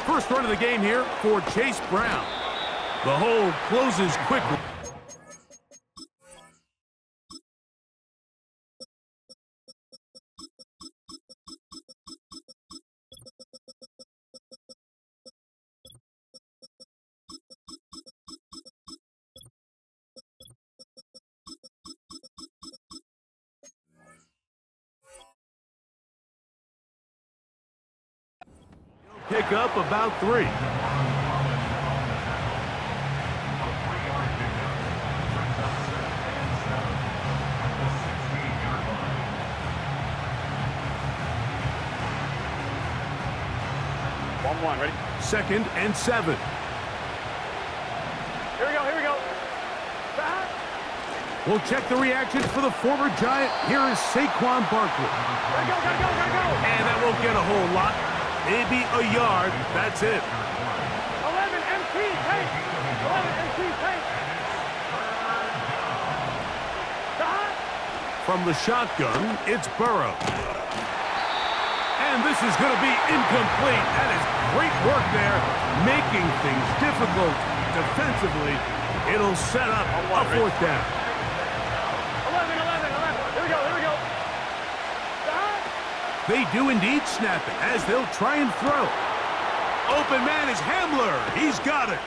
First run of the game here for Chase Brown. The hold closes quickly. Pick up about 3. Ready? 2nd and 7. Here we go. Back. We'll check the reactions for the former Giant. Here is Saquon Barkley. Gotta go. And that won't get a whole lot. Maybe a yard. That's it. 11 MT tank. 11 MT tank. From the shotgun, it's Burrow. And this is going to be incomplete. That is great work there, making things difficult defensively. It'll set up a 4th down. 11. Here we go. They do indeed snap it as they'll try and throw. Open man is Hamler. He's got it.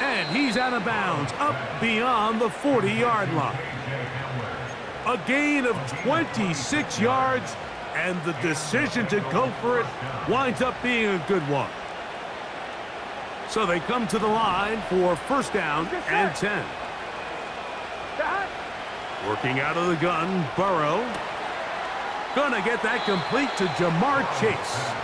And he's out of bounds, up beyond the 40-yard line. A gain of 26 yards, and the decision to go for it winds up being a good one. So they come to the line for 1st down and 10. Working out of the gun, Burrow. Gonna get that complete to Jamar Chase.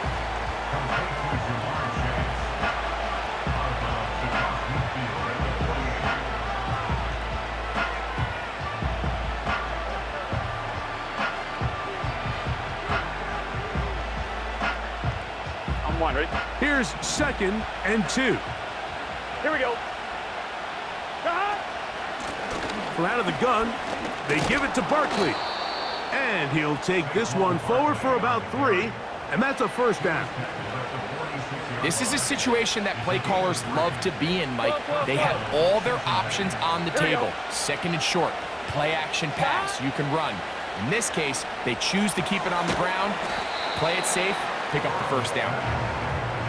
Ready? Here's 2nd and 2. Here we go. From out of the gun, they give it to Barkley. And he'll take this one forward for about 3, and that's a 1st down. This is a situation that play callers love to be in, Mike. They have all their options on the table. 2nd and short, play action pass, you can run. In this case, they choose to keep it on the ground, play it safe, pick up the 1st down.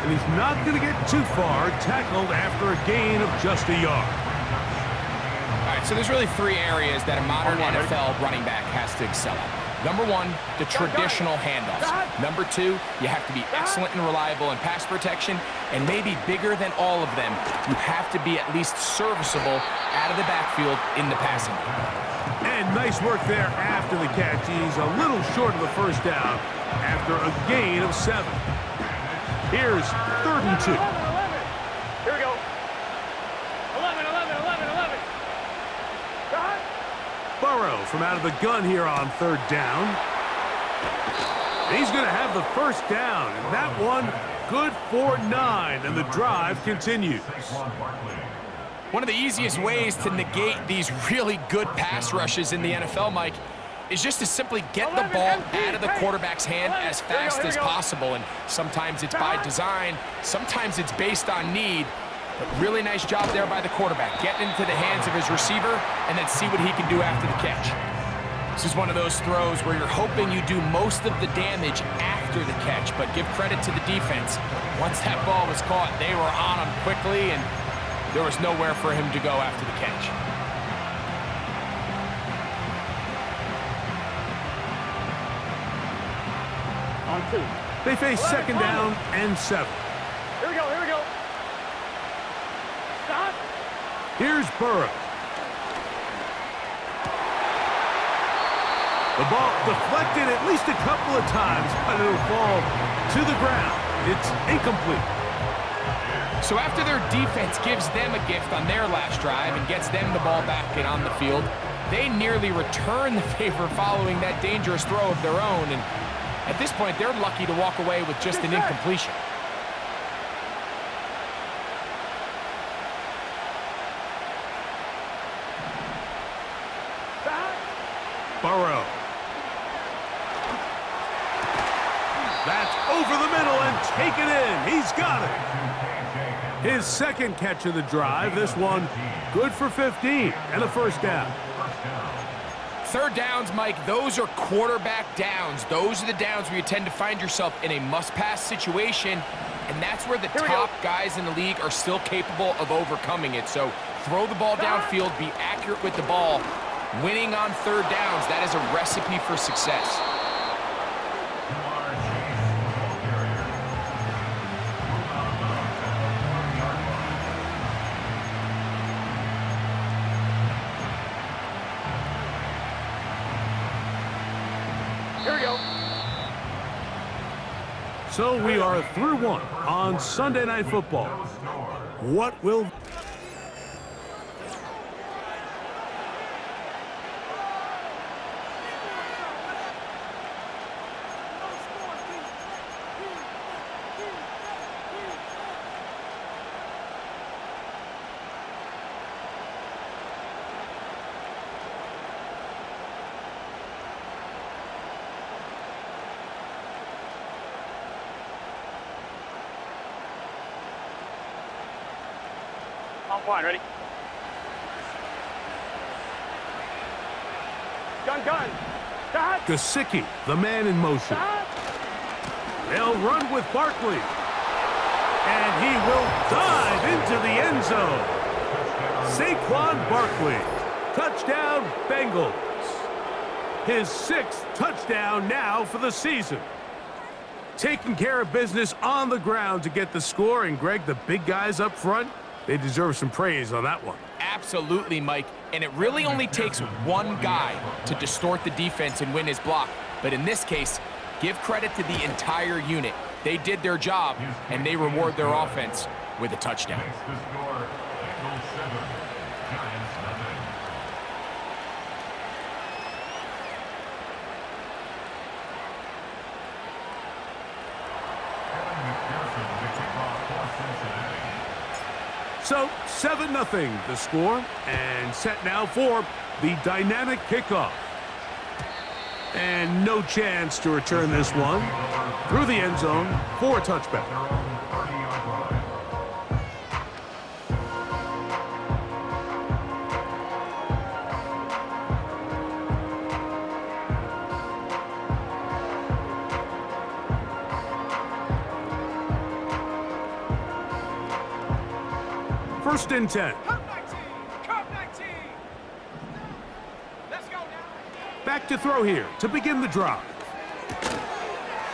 And he's not going to get too far, tackled after a gain of just a yard. All right, so there's really 3 areas that a modern NFL running back has to excel at. Number 1, the traditional handoffs. Number 2, you have to be excellent and reliable in pass protection, and maybe bigger than all of them, you have to be at least serviceable out of the backfield in the passing game. And nice work there after the catch. He's a little short of the 1st down after a gain of 7. Here's 3rd and 2. Here we go. 11. Burrow from out of the gun here on 3rd down. He's going to have the 1st down, and that one good for 9, and the drive continues. One of the easiest ways to negate these really good pass rushes in the NFL, Mike, is just to simply get the ball out of the quarterback's hand as fast as possible. And sometimes it's by design, sometimes it's based on need. But really nice job there by the quarterback, getting into the hands of his receiver and then see what he can do after the catch. This is one of those throws where you're hoping you do most of the damage after the catch, but give credit to the defense. Once that ball was caught, they were on him quickly, and there was nowhere for him to go after the catch. On 2. They face 2nd down and 7. Here we go. Stop. Here's Burrow. The ball deflected at least a couple of times, but it'll fall to the ground. It's incomplete. So after their defense gives them a gift on their last drive and gets them the ball back and on the field, they nearly return the favor following that dangerous throw of their own. And at this point, they're lucky to walk away with just an incompletion. Burrow. That's over the middle and He's got it. His second catch of the drive. This one good for 15 and a first down. Third downs, Mike, those are quarterback downs. Those are the downs where you tend to find yourself in a must-pass situation, and that's where the top guys in the league are still capable of overcoming it. So throw the ball downfield, be accurate with the ball. Winning on third downs, that is a recipe for success. Here we go. So we are through one on Sunday Night Football. What will... On point, ready? Gun. Start. Gesicki, the man in motion. Start. They'll run with Barkley. And he will dive into the end zone. Saquon Barkley. Touchdown, Bengals. His 6th touchdown now for the season. Taking care of business on the ground to get the score. And, Greg, the big guys up front, they deserve some praise on that one. Absolutely, Mike. And it really only takes one guy to distort the defense and win his block. But in this case, give credit to the entire unit. They did their job, and they reward their offense with a touchdown. So, 7-0 the score, and set now for the dynamic kickoff. And no chance to return this one through the end zone for a touchback. First and 10. Cup 19. Let's go now. Back to throw here to begin the drive.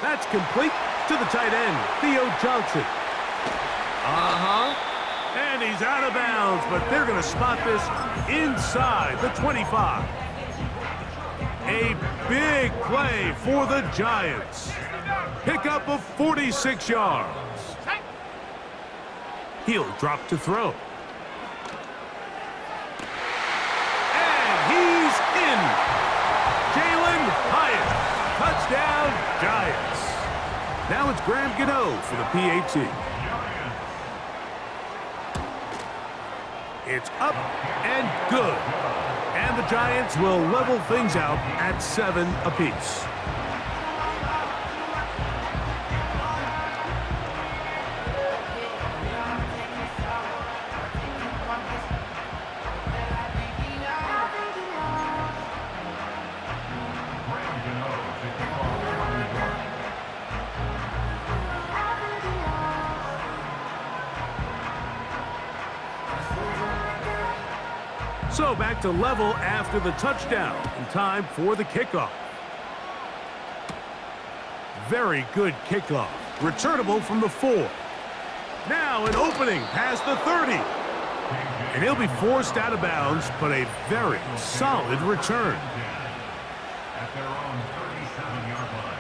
That's complete to the tight end, Theo Johnson. And he's out of bounds, but they're going to spot this inside the 25. A big play for the Giants. Pickup of 46 yards. He'll drop to throw. And he's in. Jalen Hyatt. Touchdown, Giants. Now it's Graham Gano for the PAT. It's up and good. And the Giants will level things out at 7 apiece. So back to level after the touchdown, and time for the kickoff. Very good kickoff. Returnable from the 4. Now an opening past the 30. And he'll be forced out of bounds, but a very solid return. At their own 37-yard line.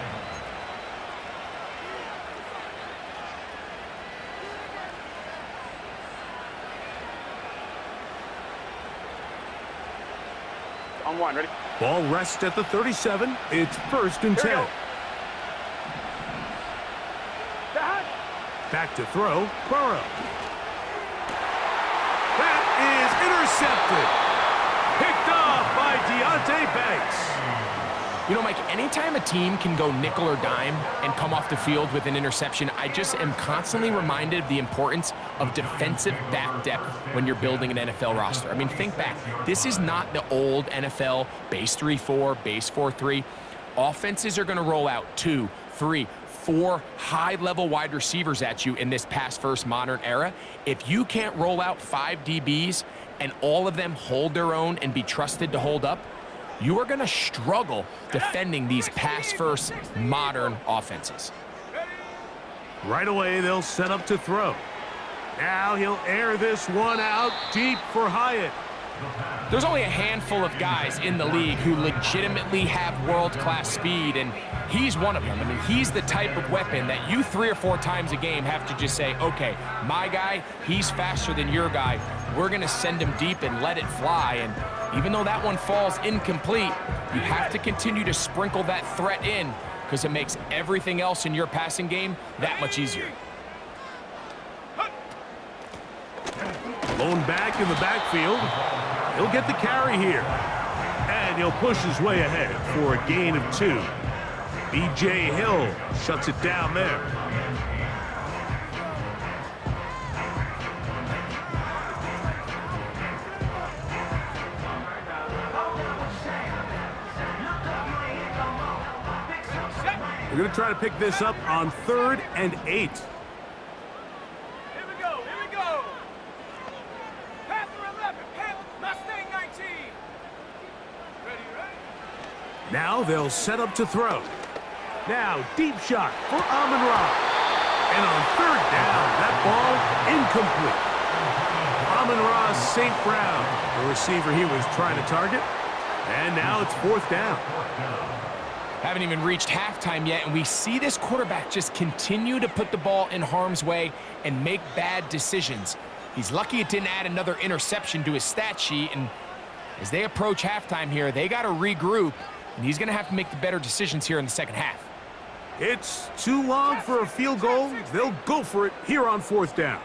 On one, ready? Ball rests at the 37. It's first and 10. Back to throw, Burrow. That is intercepted. Picked off by Deonte Banks. You know, Mike, anytime a team can go nickel or dime and come off the field with an interception, I just am constantly reminded of the importance of defensive back depth when you're building an NFL roster. I mean, think back. This is not the old NFL base 3-4, base 4-3. Offenses are going to roll out 2, 3, 4 high-level wide receivers at you in this pass-first modern era. If you can't roll out 5 DBs and all of them hold their own and be trusted to hold up, you are going to struggle defending these pass-first modern offenses. Right away, they'll set up to throw. Now he'll air this one out deep for Hyatt. There's only a handful of guys in the league who legitimately have world-class speed, and he's one of them. I mean, he's the type of weapon that you 3 or 4 times a game have to just say, okay, my guy, he's faster than your guy. We're going to send him deep and let it fly. And even though that one falls incomplete, you have to continue to sprinkle that threat in because it makes everything else in your passing game that much easier. Blown back in the backfield. He'll get the carry here. And he'll push his way ahead for a gain of 2. B.J. Hill shuts it down there. We're going to try to pick this up on 3rd and 8. Now they'll set up to throw. Now deep shot for Amon-Ra. And on 3rd down, that ball incomplete. Amon-Ra St. Brown, the receiver he was trying to target. And now it's 4th down. Haven't even reached halftime yet, and we see this quarterback just continue to put the ball in harm's way and make bad decisions. He's lucky it didn't add another interception to his stat sheet, and as they approach halftime here, they got to regroup, and he's going to have to make the better decisions here in the second half. It's too long for a field goal. They'll go for it here on 4th down.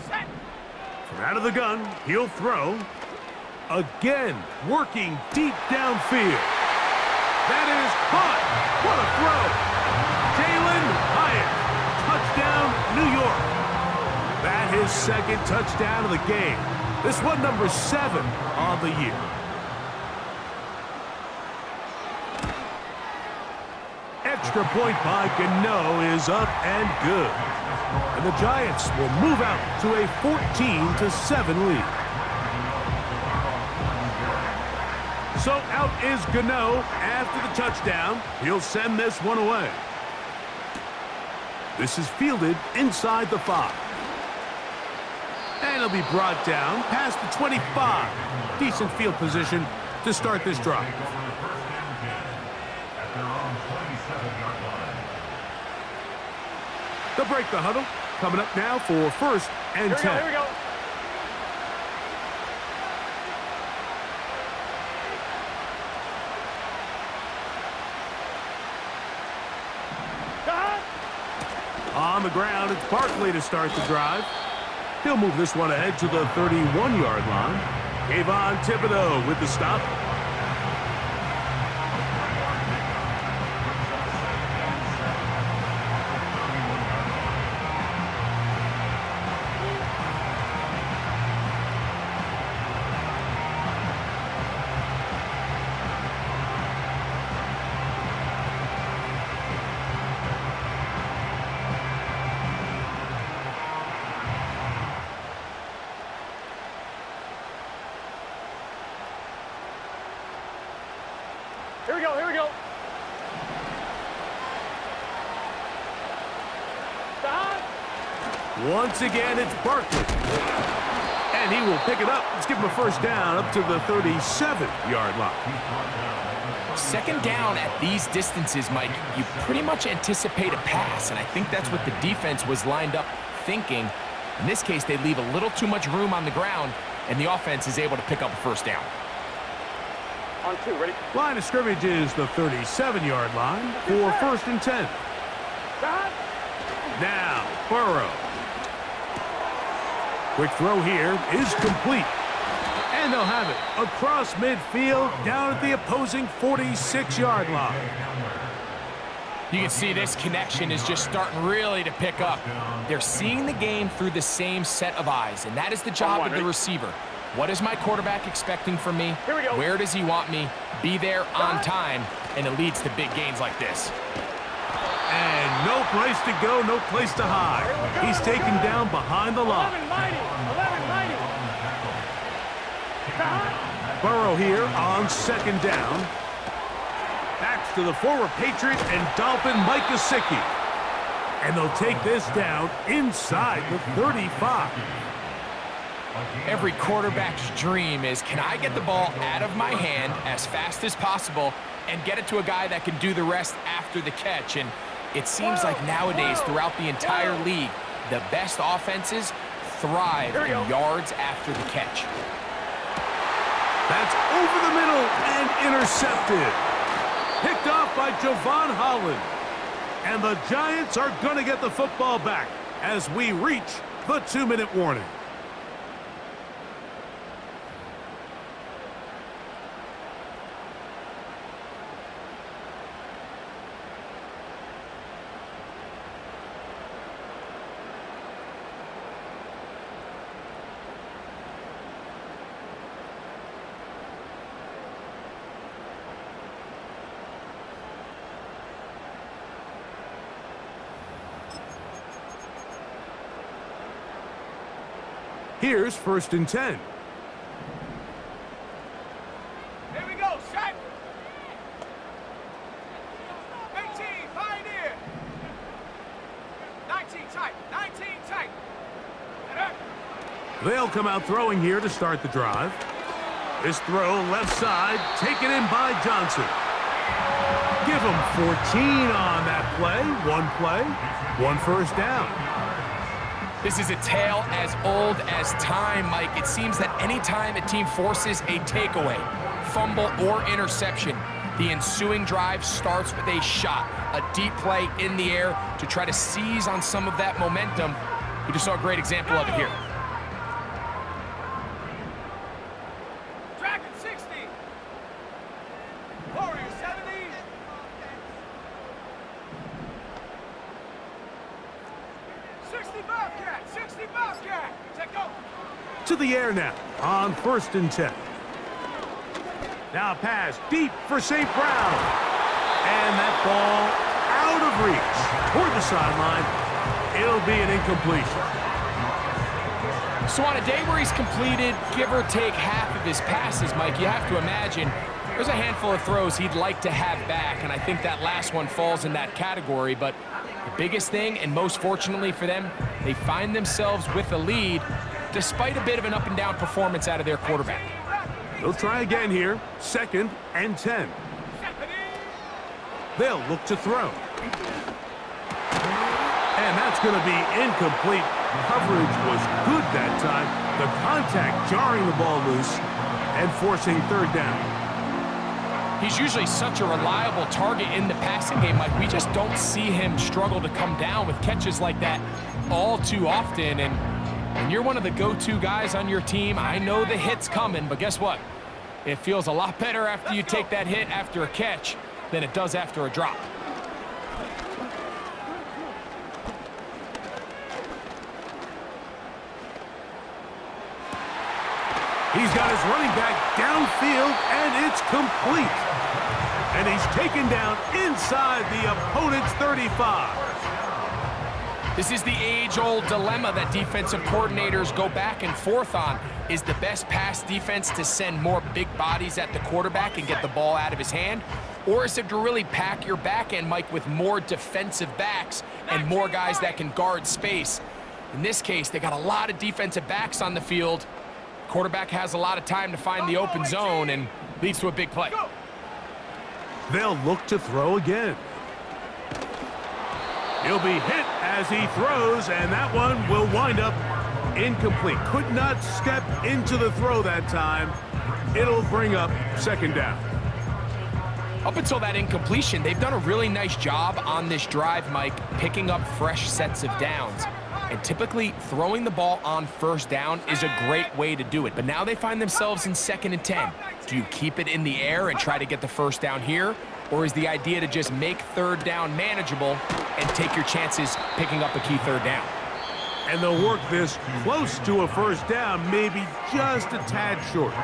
From out of the gun, he'll throw. Again, working deep downfield. That is caught. What a throw. Jalen Hyatt. Touchdown, New York. That his 2nd touchdown of the game. This one number 7 on the year. Extra point by Gano is up and good. And the Giants will move out to a 14-7 lead. So out is Gano after the touchdown. He'll send this one away. This is fielded inside the 5. And he'll be brought down past the 25. Decent field position to start this drive. They'll break the huddle. Coming up now for 1st and 10. Here we go. On the ground, it's Barkley to start the drive. He'll move this one ahead to the 31-yard line. Kayvon Thibodeau with the stop. Here we go, here we go. Once again, it's Barkley. And he will pick it up. Let's give him a 1st down up to the 37-yard line. 2nd down at these distances, Mike, you pretty much anticipate a pass, and I think that's what the defense was lined up thinking. In this case, they leave a little too much room on the ground, and the offense is able to pick up a 1st down. On 2, ready? Line of scrimmage is the 37-yard line for 1st and 10. Now, Burrow. Quick throw here is complete. And they'll have it across midfield down at the opposing 46-yard line. You can see this connection is just starting really to pick up. They're seeing the game through the same set of eyes, and that is the job of the receiver. What is my quarterback expecting from me? Where does he want me? Be there on time, and it leads to big gains like this. And no place to go, no place to hide. He's taken down behind the line. 11 mighty. 11 mighty. Burrow here on second down. Backs to the former Patriot and Dolphin Mike Gesicki. And they'll take this down inside the 35. Every quarterback's dream is, can I get the ball out of my hand as fast as possible and get it to a guy that can do the rest after the catch? And it seems like nowadays throughout the entire league, the best offenses thrive in yards after the catch. That's over the middle and intercepted. Picked off by Javon Holland. And the Giants are going to get the football back as we reach the 2-minute warning. Here's 1st and 10. Here we go, set. 18, pioneer. 19 tight, 19 tight. They'll come out throwing here to start the drive. This throw left side, taken in by Johnson. Give him 14 on that play, one first down. This is a tale as old as time, Mike. It seems that anytime a team forces a takeaway, fumble, or interception, the ensuing drive starts with a shot, a deep play in the air to try to seize on some of that momentum. We just saw a great example of it here. Dragon 60. Warrior 70. To the air now on 1st and 10. Now pass deep for St. Brown. And that ball out of reach toward the sideline. It'll be an incompletion. So on a day where he's completed, give or take half of his passes, Mike, you have to imagine there's a handful of throws he'd like to have back, and I think that last one falls in that category. But the biggest thing, and most fortunately for them, they find themselves with a lead despite a bit of an up-and-down performance out of their quarterback. They'll try again here, 2nd and 10. They'll look to throw. And that's going to be incomplete. Coverage was good that time. The contact jarring the ball loose and forcing 3rd down. He's usually such a reliable target in the passing game, Mike. We just don't see him struggle to come down with catches like that all too often. And when you're one of the go-to guys on your team, I know the hit's coming, but guess what? It feels a lot better after you take that hit after a catch than it does after a drop. He's got his running back downfield, and it's complete. And he's taken down inside the opponent's 35. This is the age-old dilemma that defensive coordinators go back and forth on. Is the best pass defense to send more big bodies at the quarterback and get the ball out of his hand? Or is it to really pack your back end, Mike, with more defensive backs and more guys that can guard space? In this case, they got a lot of defensive backs on the field. Quarterback has a lot of time to find the open zone and leads to a big play. They'll look to throw again. He'll be hit as he throws, and that one will wind up incomplete. Could not step into the throw that time. It'll bring up 2nd down. Up until that incompletion, they've done a really nice job on this drive, Mike, picking up fresh sets of downs. And typically, throwing the ball on first down is a great way to do it. But now they find themselves in 2nd and 10. Do you keep it in the air and try to get the first down here? Or is the idea to just make 3rd down manageable and take your chances picking up a key 3rd down? And they'll work this close to a first down, maybe just a tad short.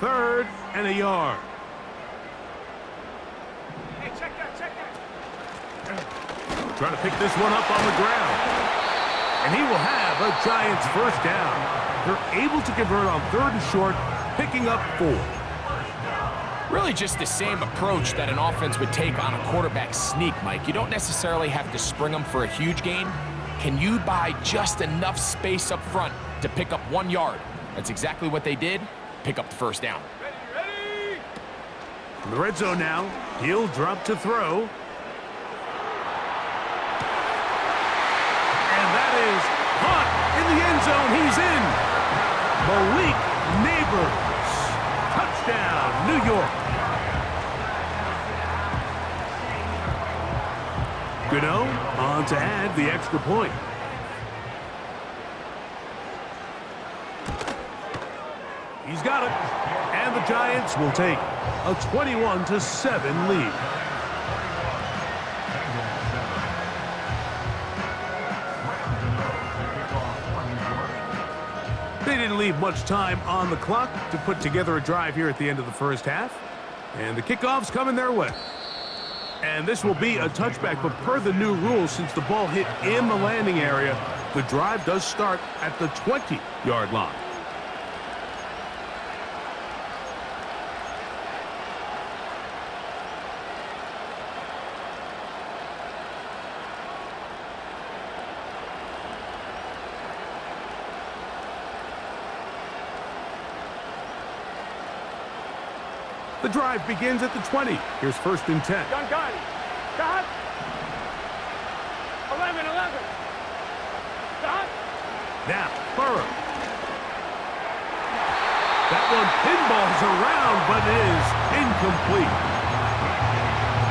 Third and a yard. Hey, check that. Trying to pick this one up on the ground. And he will have a Giants first down. They're able to convert on 3rd and short, picking up 4. Really just the same approach that an offense would take on a quarterback sneak, Mike. You don't necessarily have to spring them for a huge gain. Can you buy just enough space up front to pick up 1 yard? That's exactly what they did. Pick up the first down. Ready. In the red zone now, he'll drop to throw. And that is caught in the end zone. He's in. Malik Neighbors. Touchdown, New York. Gano on to add the extra point. He's got it. And the Giants will take a 21-7 lead. They didn't leave much time on the clock to put together a drive here at the end of the first half. And the kickoff's coming their way. And this will be a touchback, but per the new rules, since the ball hit in the landing area, the drive does start at the 20-yard line. The drive begins at the 20. Here's 1st and 10. Gun. Got. 11. Got. Now, Burrow. That one pinballs around, but it is incomplete.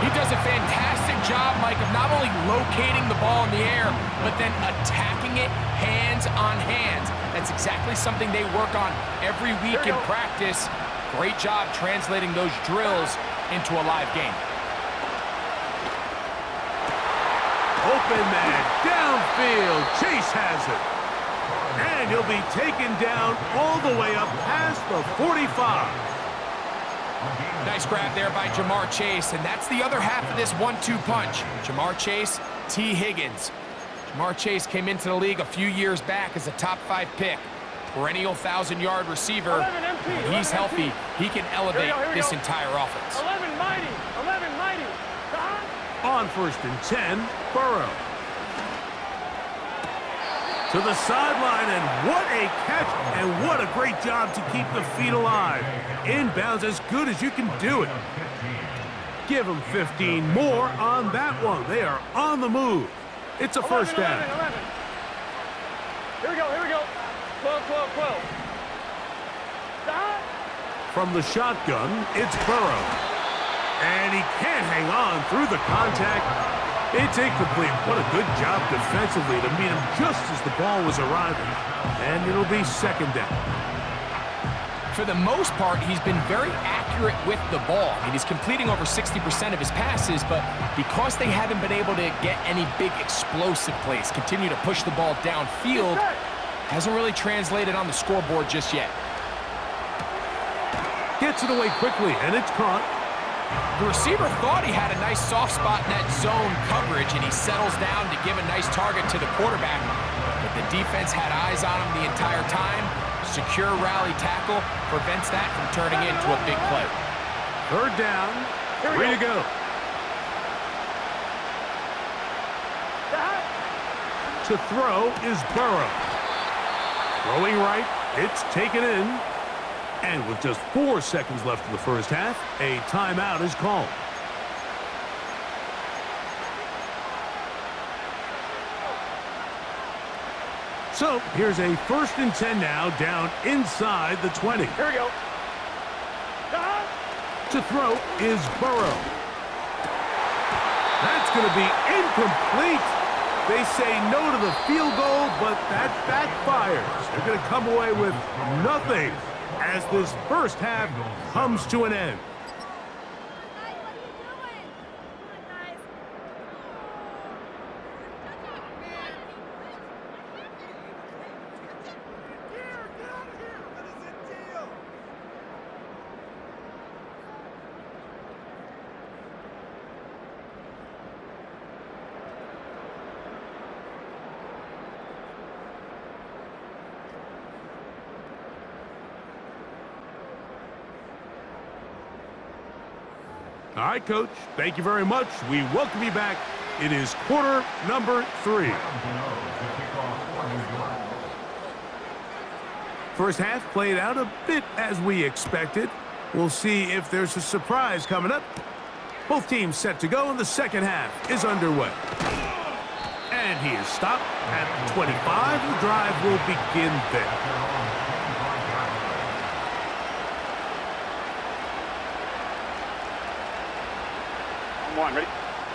He does a fantastic job, Mike, of not only locating the ball in the air, but then attacking it hands on hands. That's exactly something they work on every week in practice. Great job translating those drills into a live game. Open man, downfield. Chase has it. And he'll be taken down all the way up past the 45. Nice grab there by Jamar Chase, and that's the other half of this 1-2 punch. Jamar Chase, T. Higgins. Jamar Chase came into the league a few years back as a top 5 pick. Perennial 1,000-yard receiver. When he's healthy, he can elevate this entire offense. 11 mighty. On 1st and 10, Burrow. To the sideline, and what a catch, and what a great job to keep the feet alive. Inbounds as good as you can do it. Give them 15 more on that one. They are on the move. It's a first down. 11. Here we go. 12. From the shotgun, it's Burrow. And he can't hang on through the contact. It's incomplete. What a good job defensively to meet him just as the ball was arriving. And it'll be 2nd down. For the most part, he's been very accurate with the ball. I mean, he's completing over 60% of his passes, but because they haven't been able to get any big explosive plays, continue to push the ball downfield, hasn't really translated on the scoreboard just yet. Gets it away quickly, and it's caught. The receiver thought he had a nice soft spot in that zone coverage, and he settles down to give a nice target to the quarterback. But the defense had eyes on him the entire time. Secure rally tackle prevents that from turning into a big play. 3rd down. Way to go. To throw is Burrow. Throwing right, it's taken in. And with just 4 seconds left in the first half, a timeout is called. So here's a 1st and 10 now, down inside the 20. Here we go. To throw is Burrow. That's going to be incomplete. They say no to the field goal, but that backfires. They're going to come away with nothing as this first half comes to an end. All right, Coach, thank you very much. We welcome you back. It is quarter number 3. First half played out a bit as we expected. We'll see if there's a surprise coming up. Both teams set to go, and the second half is underway. And he is stopped at 25. The drive will begin there. One, ready?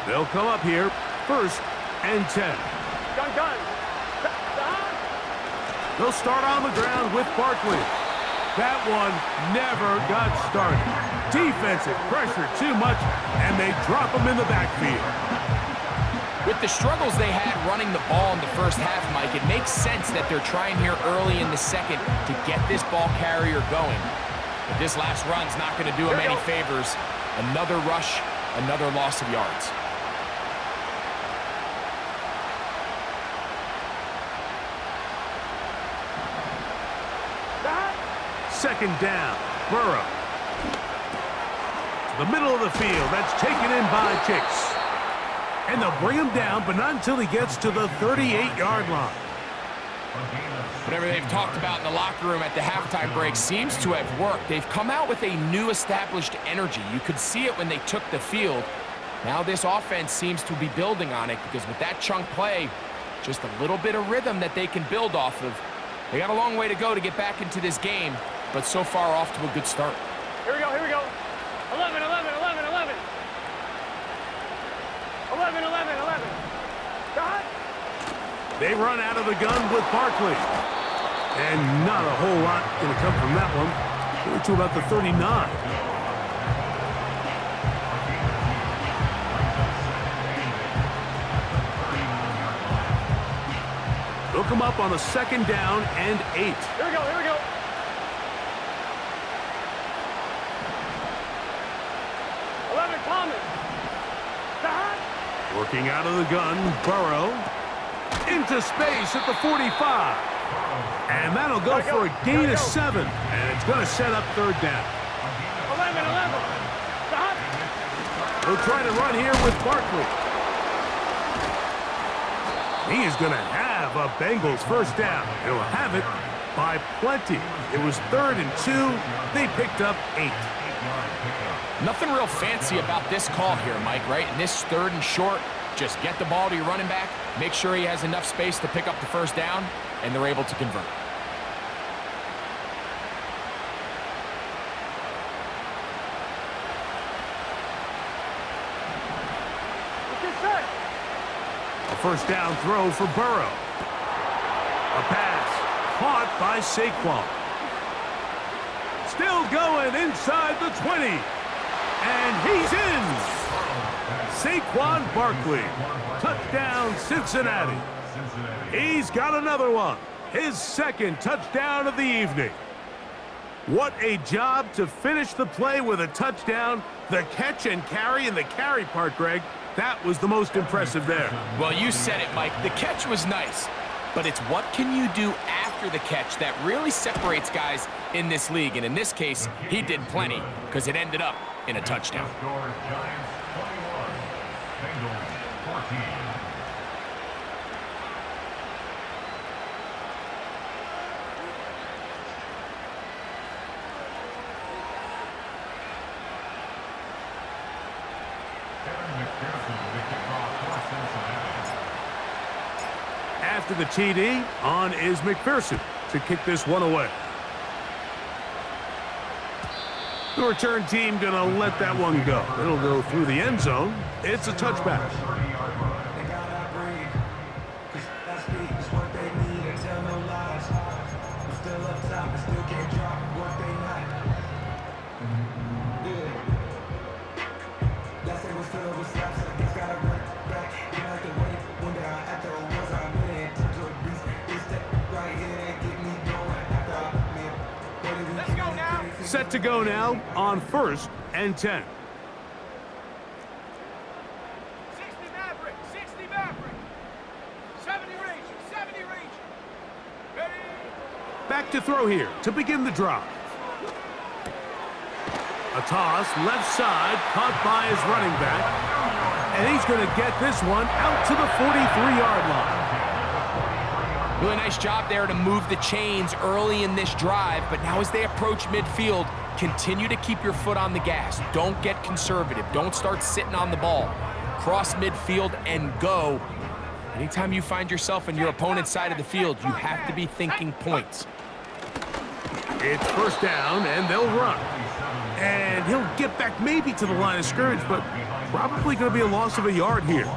They'll come up here, 1st and 10. Gun. They'll start on the ground with Barkley. That one never got started. Defensive pressure too much, and they drop him in the backfield. With the struggles they had running the ball in the first half, Mike, it makes sense that they're trying here early in the second to get this ball carrier going. But this last run's not going to do him any favors. Another rush. Another loss of yards. Second down, Burrow. The middle of the field, that's taken in by Chase. And they'll bring him down, but not until he gets to the 38-yard line. Whatever they've talked about in the locker room at the halftime break seems to have worked. They've come out with a new established energy. You could see it when they took the field. Now this offense seems to be building on it because with that chunk play, just a little bit of rhythm that they can build off of. They got a long way to go to get back into this game, but so far off to a good start. Here we go. 11. 11. Got. They run out of the gun with Barkley. And not a whole lot going to come from that one. We're to about the 39. They'll come up on a 2nd down and 8. Here we go. 11, Thomas. Got. Working out of the gun, Burrow. Into space at the 45. And that'll go for a gain of 7. And it's going to set up 3rd down. 11. Stop. They'll try to run here with Barkley. He is going to have a Bengals 1st down. He'll have it by plenty. It was 3rd and 2. They picked up 8. Nothing real fancy about this call here, Mike, right? In this 3rd and short, just get the ball to your running back, make sure he has enough space to pick up the 1st down, and they're able to convert. A 1st down throw for Burrow. A pass caught by Saquon. Still going inside the 20. And he's in. Saquon Barkley. Touchdown, Cincinnati. He's got another one. His 2nd touchdown of the evening. What a job to finish the play with a touchdown. The catch and carry, and the carry part, Greg, that was the most impressive there. Well, you said it, Mike. The catch was nice, but it's what can you do after the catch that really separates guys in this league. And in this case, he did plenty because it ended up in a touchdown. Giants 21, Bengals 14. After the TD, on is McPherson to kick this one away. The return team gonna let that one go. It'll go through the end zone. It's a touchback. Set to go now on 1st and 10. 60 Maverick, 60 Maverick. 70 range, 70 range. Ready? Back to throw here to begin the drive. A toss, left side, caught by his running back. And he's going to get this one out to the 43-yard line. Really nice job there to move the chains early in this drive, but now as they approach midfield, continue to keep your foot on the gas. Don't get conservative. Don't start sitting on the ball. Cross midfield and go. Anytime you find yourself on your opponent's side of the field, you have to be thinking points. It's 1st down, and they'll run. And he'll get back maybe to the line of scrimmage, but probably going to be a loss of a yard here.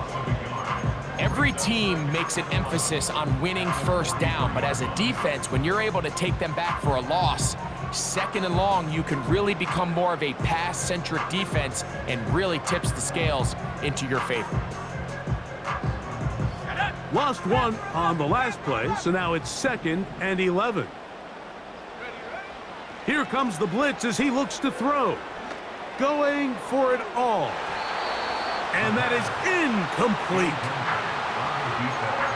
Every team makes an emphasis on winning 1st down, but as a defense, when you're able to take them back for a loss, 2nd and long, you can really become more of a pass-centric defense and really tips the scales into your favor. Lost one on the last play, so now it's 2nd and 11. Here comes the blitz as he looks to throw. Going for it all. And that is incomplete.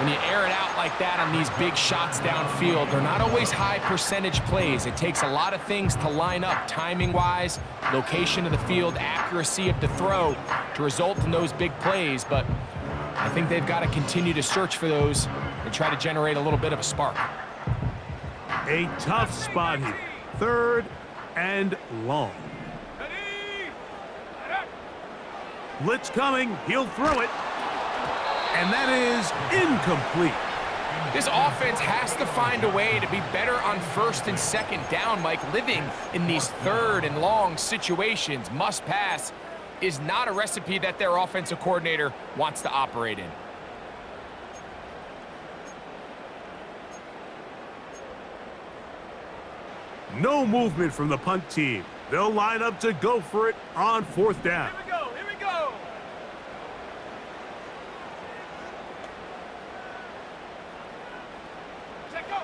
When you air it out like that on these big shots downfield, they're not always high percentage plays. It takes a lot of things to line up timing-wise, location of the field, accuracy of the throw to result in those big plays, but I think they've got to continue to search for those and try to generate a little bit of a spark. A tough spot here. 3rd and long. Blitz coming. He'll throw it. And that is incomplete. This offense has to find a way to be better on 1st and 2nd down, Mike. Living in these 3rd and long situations, must pass, is not a recipe that their offensive coordinator wants to operate in. No movement from the punt team. They'll line up to go for it on 4th down. Here we go, here we go. Set go.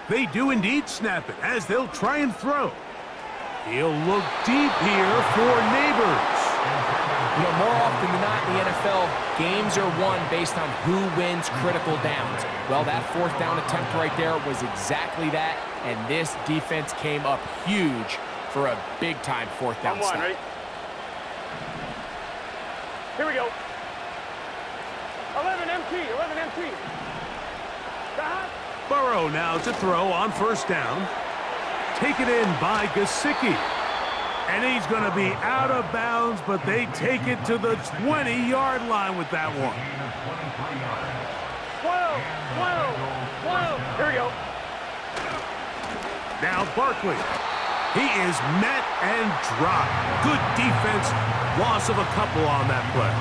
They do indeed snap it as they'll try and throw. He'll look deep here for Neighbors. You know, more often than not in the NFL, games are won based on who wins critical downs. Well, that 4th down attempt right there was exactly that, and this defense came up huge for a big-time 4th down stop. Ready? Here we go. 11 MT, 11 MT. Burrow now to throw on 1st down. Taken in by Gesicki. And he's going to be out of bounds, but they take it to the 20-yard line with that one. 12, 12, 12. Here we go. Now Barkley. He is met and dropped. Good defense. Loss of a couple on that play.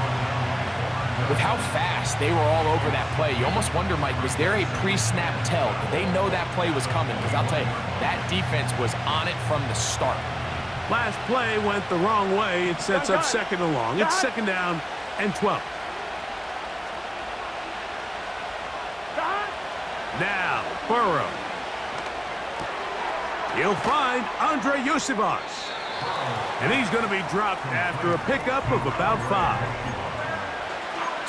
With how fast they were all over that play, you almost wonder, Mike, was there a pre-snap tell? Did they know that play was coming? Because I'll tell you, that defense was on it from the start. Last play went the wrong way. It sets up 2nd and long. It's 2nd down and 12. Now, Burrow. He'll find Andre Yosibas. And he's going to be dropped after a pickup of about 5.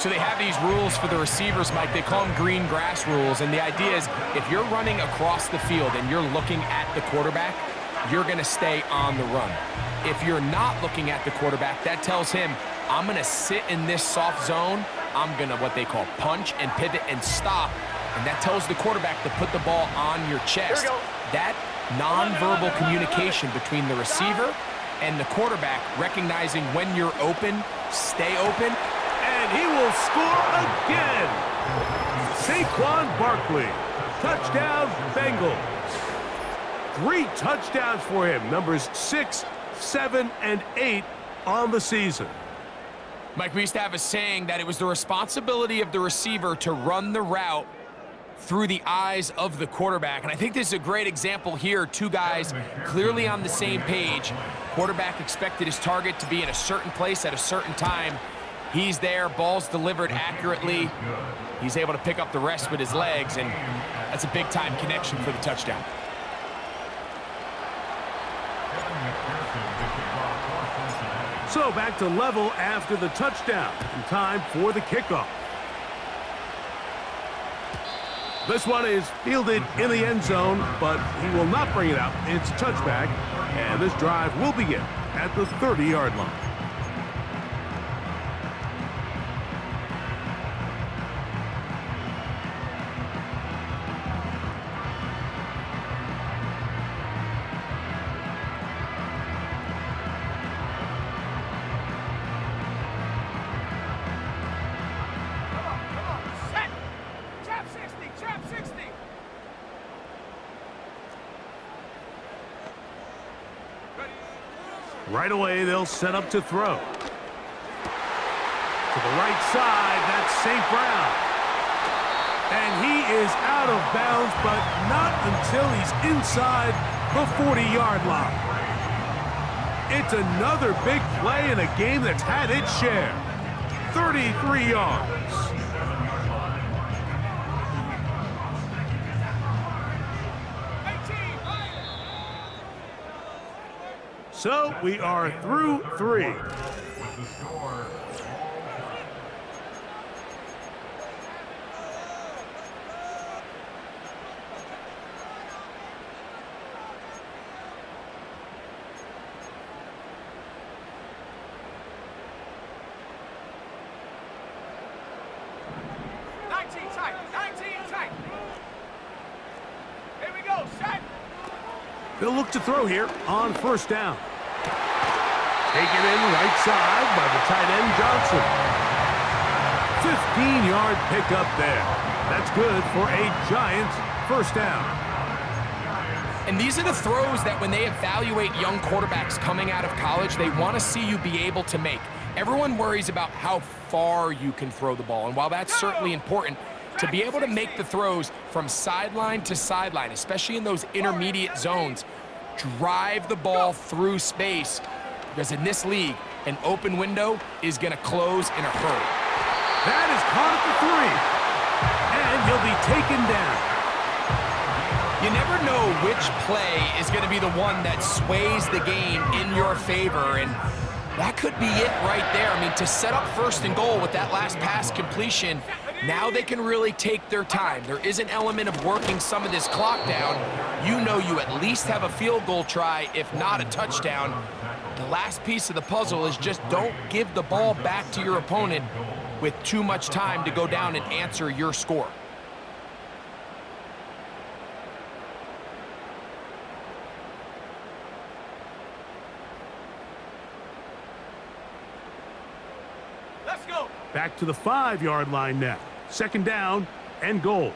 So they have these rules for the receivers, Mike. They call them green grass rules. And the idea is if you're running across the field and you're looking at the quarterback, you're going to stay on the run. If you're not looking at the quarterback, that tells him, I'm going to sit in this soft zone. I'm going to what they call punch and pivot and stop. And that tells the quarterback to put the ball on your chest. That nonverbal communication between the receiver and the quarterback, recognizing when you're open, stay open. And he will score again. Saquon Barkley. Touchdown, Bengals. 3 touchdowns for him. Numbers 6, 7 and 8 on the season. Mike, we used to have a saying that it was the responsibility of the receiver to run the route through the eyes of the quarterback. And I think this is a great example here. Two guys clearly on the same page. Quarterback expected his target to be in a certain place at a certain time. He's there, ball's delivered accurately. He's able to pick up the rest with his legs, and that's a big-time connection for the touchdown. So back to level after the touchdown, and time for the kickoff. This one is fielded in the end zone, but he will not bring it out. It's a touchback, and this drive will begin at the 30-yard line. Right away, they'll set up to throw. To the right side, that's St. Brown. And he is out of bounds, but not until he's inside the 40-yard line. It's another big play in a game that's had its share. 33 yards. So we are through 3. With the score. Here we go, set. They'll look to throw here on first down. Taken in right side by the tight end, Johnson. 15-yard pickup there. That's good for a Giants first down. And these are the throws that when they evaluate young quarterbacks coming out of college, they want to see you be able to make. Everyone worries about how far you can throw the ball. And while that's certainly important, to be able to make the throws from sideline to sideline, especially in those intermediate zones, drive the ball through space. Because in this league, an open window is going to close in a hurry. That is caught at the 3. And he'll be taken down. You never know which play is going to be the one that sways the game in your favor, and that could be it right there. I mean, to set up first and goal with that last pass completion, now they can really take their time. There is an element of working some of this clock down. You know you at least have a field goal try, if not a touchdown. The last piece of the puzzle is just don't give the ball back to your opponent with too much time to go down and answer your score. Let's go. Back to the 5-yard line now. Second down and goal.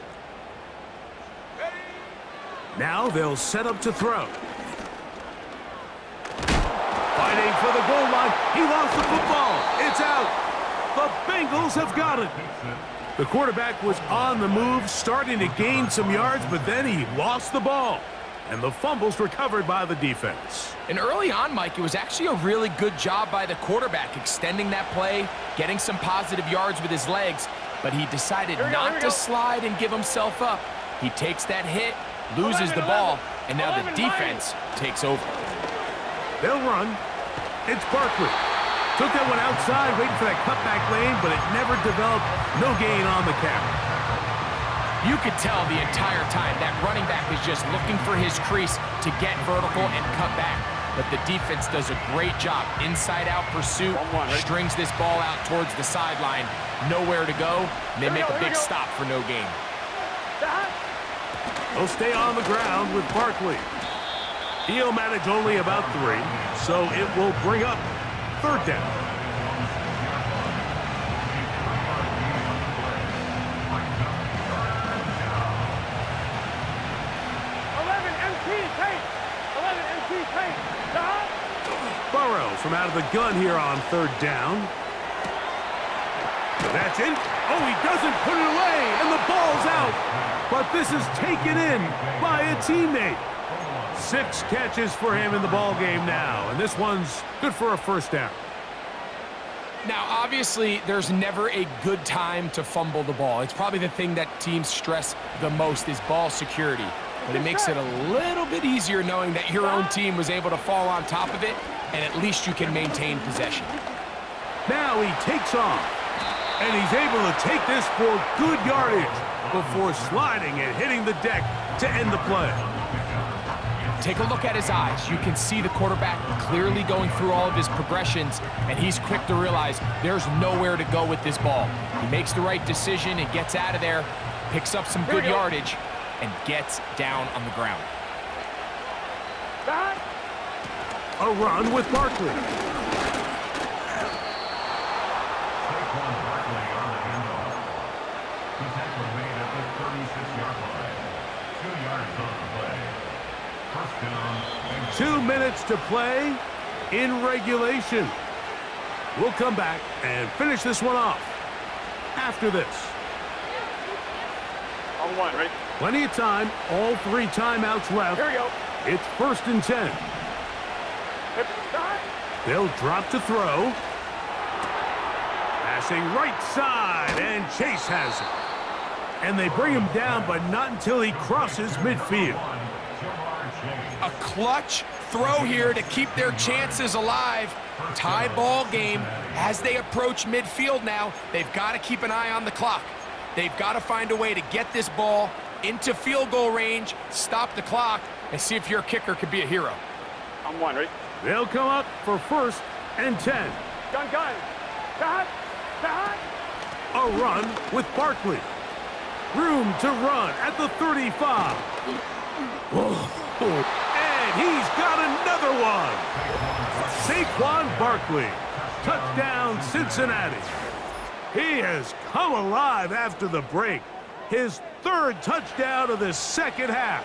Now they'll set up to throw. Fighting for the goal line. He lost the football. It's out. The Bengals have got it. The quarterback was on the move, starting to gain some yards, but then he lost the ball. And the fumble's recovered by the defense. And early on, Mike, it was actually a really good job by the quarterback, extending that play, getting some positive yards with his legs, but he decided not to slide and give himself up. He takes that hit, loses the ball, and now the defense takes over. They'll run. It's Barkley. Took that one outside, waiting for that cutback lane, but it never developed. No gain on the carry. You could tell the entire time that running back is just looking for his crease to get vertical and cut back. But the defense does a great job. Inside-out pursuit, strings this ball out towards the sideline. Nowhere to go, and they make a big stop for no gain. They'll stay on the ground with Barkley. He'll manage only about 3, so it will bring up third down. from out of the gun here on 3rd down. That's it. Oh, he doesn't put it away, and the ball's out. But this is taken in by a teammate. 6 catches for him in the ball game now, and this one's good for a 1st down. Now, obviously, there's never a good time to fumble the ball. It's probably the thing that teams stress the most is ball security. But it makes it a little bit easier knowing that your own team was able to fall on top of it, and at least you can maintain possession. Now he takes off, and he's able to take this for good yardage before sliding and hitting the deck to end the play. Take a look at his eyes. You can see the quarterback clearly going through all of his progressions, and he's quick to realize there's nowhere to go with this ball. He makes the right decision and gets out of there, picks up some good yardage, and gets down on the ground. A run with Barkley. The tackle made at the 36-yard line. 2 yards on the play. 1st down. 2 minutes to play in regulation. We'll come back and finish this one off after this. On 1, ready? Plenty of time, all 3 timeouts left. Here we go. It's 1st and 10. Hip, side. They'll drop to throw. Passing right side, and Chase has it. And they bring him down, but not until he crosses midfield. A clutch throw here to keep their chances alive. Tie ball game as they approach midfield now. They've got to keep an eye on the clock. They've got to find a way to get this ball into field goal range, stop the clock, and see if your kicker could be a hero. On 1, ready? They'll come up for 1st and 10. Gun. Cut. A run with Barkley. Room to run at the 35. And he's got another one. Saquon Barkley. Touchdown, Cincinnati. He has come alive after the break. His 3rd touchdown of the 2nd half.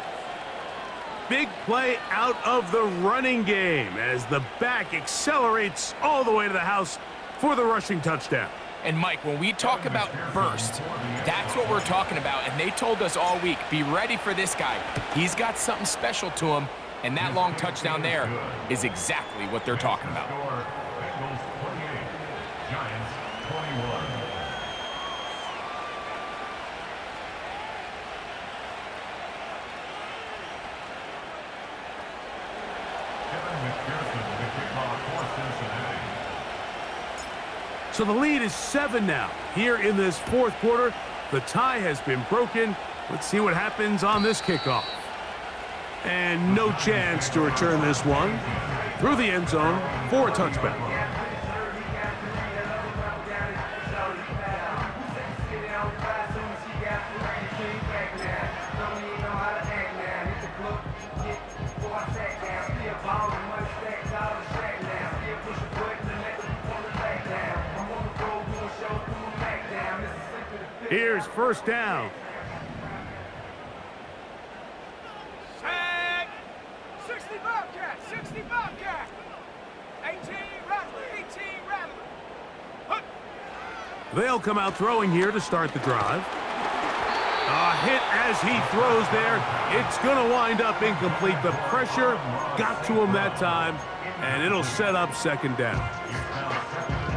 Big play out of the running game as the back accelerates all the way to the house for the rushing touchdown. And Mike, when we talk about burst, that's what we're talking about. And they told us all week, be ready for this guy. He's got something special to him, and that long touchdown there is exactly what they're talking about. Bengals 28, Giants 21. So the lead is 7 now. Here in this 4th quarter, the tie has been broken. Let's see what happens on this kickoff. And no chance to return this one through the end zone for a touchback. Here's 1st down. Sack. 60 Bobcat. 60 Bobcat. 18 Rattler. 18 Rattler. They'll come out throwing here to start the drive. A hit as he throws there. It's going to wind up incomplete. The pressure got to him that time, and it'll set up 2nd down.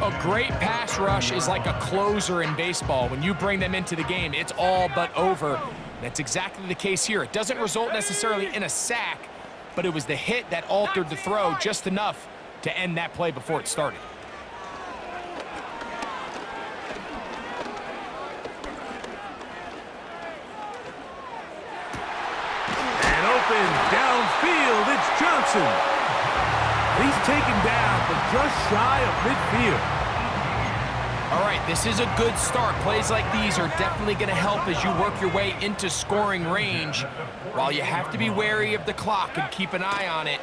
A great pass rush is like a closer in baseball. When you bring them into the game, it's all but over. That's exactly the case here. It doesn't result necessarily in a sack, but it was the hit that altered the throw just enough to end that play before it started. And open downfield, it's Johnson. He's taken down, but just shy of midfield. All right, this is a good start. Plays like these are definitely going to help as you work your way into scoring range. While you have to be wary of the clock and keep an eye on it,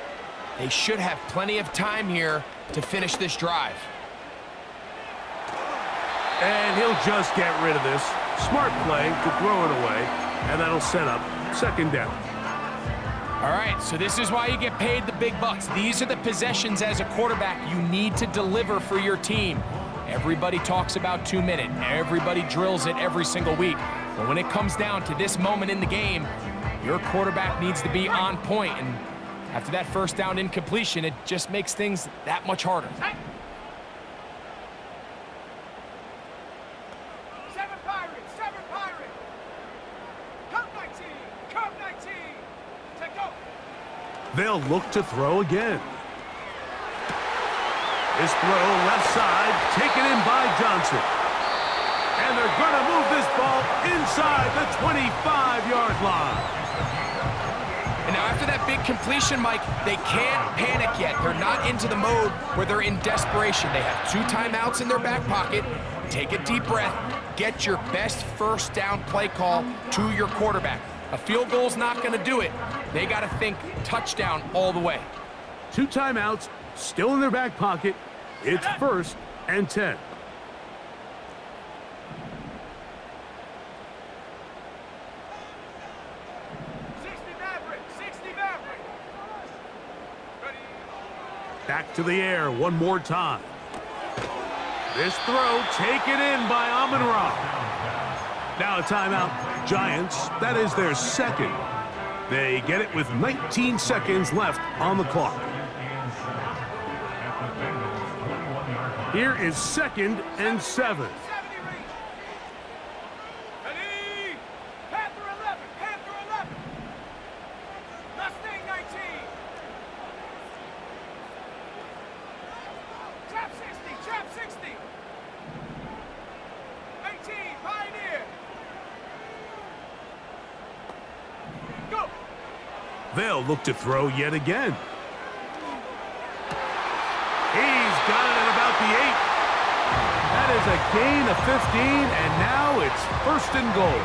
they should have plenty of time here to finish this drive. And he'll just get rid of this. Smart play to throw it away, and that'll set up 2nd down. All right, so this is why you get paid the big bucks. These are the possessions as a quarterback you need to deliver for your team. Everybody talks about 2-minute. Everybody drills it every single week. But when it comes down to this moment in the game, your quarterback needs to be on point. And after that first down incompletion, it just makes things that much harder. 7 Pirates, 7 Pirates. Come 19, come 19. Take go. They'll look to throw again. This throw left side, taken in by Johnson. And they're going to move this ball inside the 25-yard line. And now after that big completion, Mike, they can't panic yet. They're not into the mode where they're in desperation. They have 2 timeouts in their back pocket. Take a deep breath. Get your best first down play call to your quarterback. A field goal's not going to do it. They got to think touchdown all the way. 2 timeouts, still in their back pocket. It's 1st and 10. Back to the air one more time. This throw taken in by Amon-Ra. Now a timeout. Giants, that is their second. They get it with 19 seconds left on the clock. Here is 2nd and 7. Ready? Panther 11, Panther 11. Mustang 19. Trap 60, trap 60. 18, Pioneer. Go. They'll look to throw yet again. He's got it at about the 8. That is a gain of 15, and now it's 1st and goal.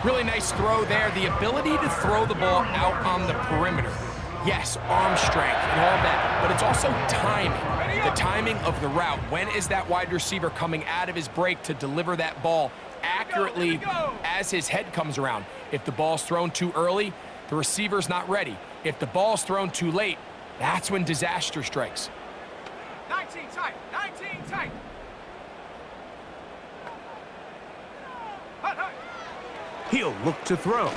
Really nice throw there. The ability to throw the ball out on the perimeter. Yes, arm strength and all that, but it's also timing. The timing of the route. When is that wide receiver coming out of his break to deliver that ball accurately as his head comes around? If the ball's thrown too early, the receiver's not ready. If the ball's thrown too late, that's when disaster strikes. 19 tight, 19 tight. Hut, hut. He'll look to throw.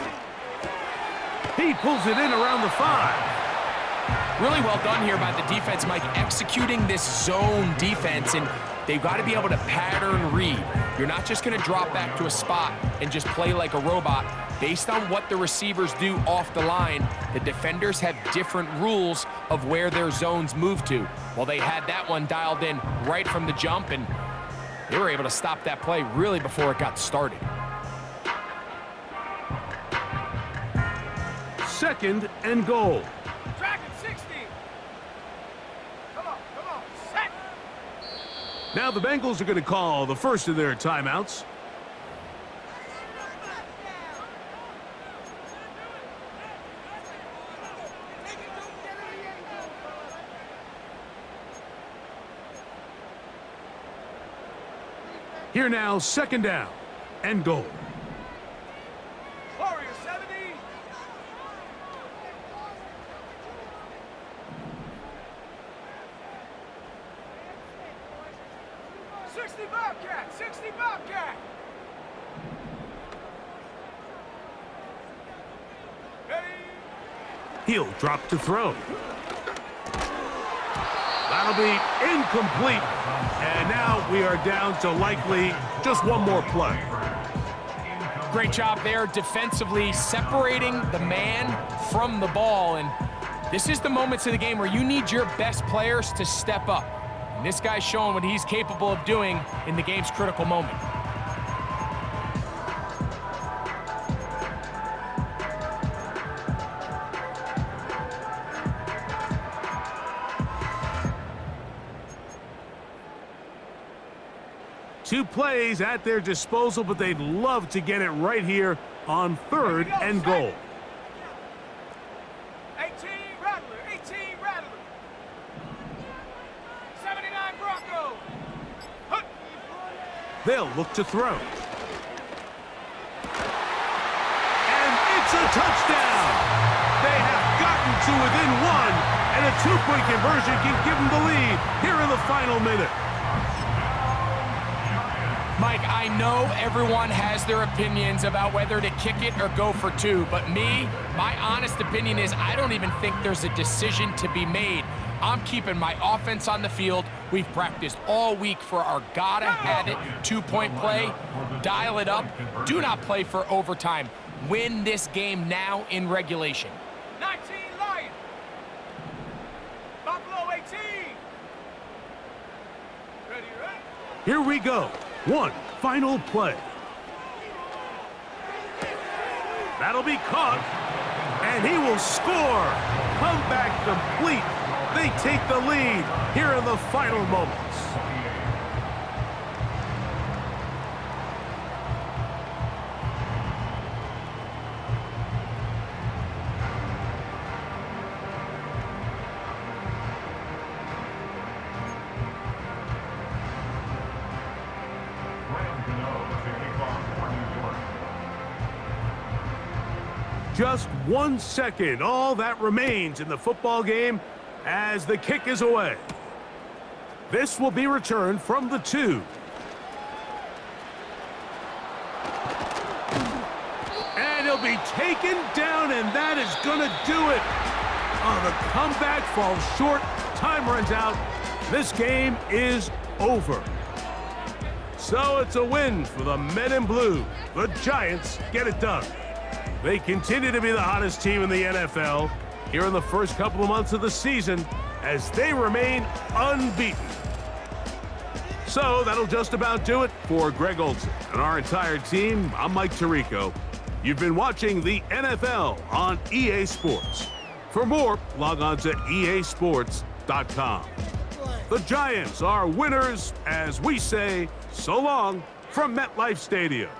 He pulls it in around the 5. Really well done here by the defense, Mike, executing this zone defense, and they've got to be able to pattern read. You're not just going to drop back to a spot and just play like a robot. Based on what the receivers do off the line, the defenders have different rules of where their zones move to. Well, they had that one dialed in right from the jump, and they were able to stop that play really before it got started. 2nd and goal. Dragon 60. Come on, set. Now the Bengals are going to call the first of their timeouts. Here now, 2nd down and goal. Warrior 70. 60 Bobcat, 60 Bobcat. Ready? He'll drop to throw. That'll be incomplete. And now we are down to likely just one more play. Great job there defensively, separating the man from the ball. And this is the moments of the game where you need your best players to step up. And this guy's showing what he's capable of doing in the game's critical moment. Two plays at their disposal, but they'd love to get it right here on 3rd and goal. 18 Rattler, 18 Rattler. 79 Bronco. Hut. They'll look to throw. And it's a touchdown! to within one, and a two-point conversion can give them the lead here in the final minute. Mike, I know everyone has their opinions about whether to kick it or go for two, but my honest opinion is I don't even think there's a decision to be made. I'm keeping my offense on the field. We've practiced all week for our gotta-have-it two-point play. Dial it up. Do not play for overtime. Win this game now in regulation. 19 Lions. Buffalo 18. Ready, right? Here we go. One final play. That'll be caught, and he will score. Comeback complete. They take the lead here in the final moments. Just 1 second, all that remains in the football game as the kick is away. This will be returned from the 2. And he'll be taken down, and that is going to do it. Oh, the comeback falls short. Time runs out. This game is over. So it's a win for the Men in Blue. The Giants get it done. They continue to be the hottest team in the NFL here in the first couple of months of the season as they remain unbeaten. So that'll just about do it for Greg Olsen and our entire team. I'm Mike Tirico. You've been watching the NFL on EA Sports. For more, log on to easports.com. The Giants are winners as we say so long from MetLife Stadium.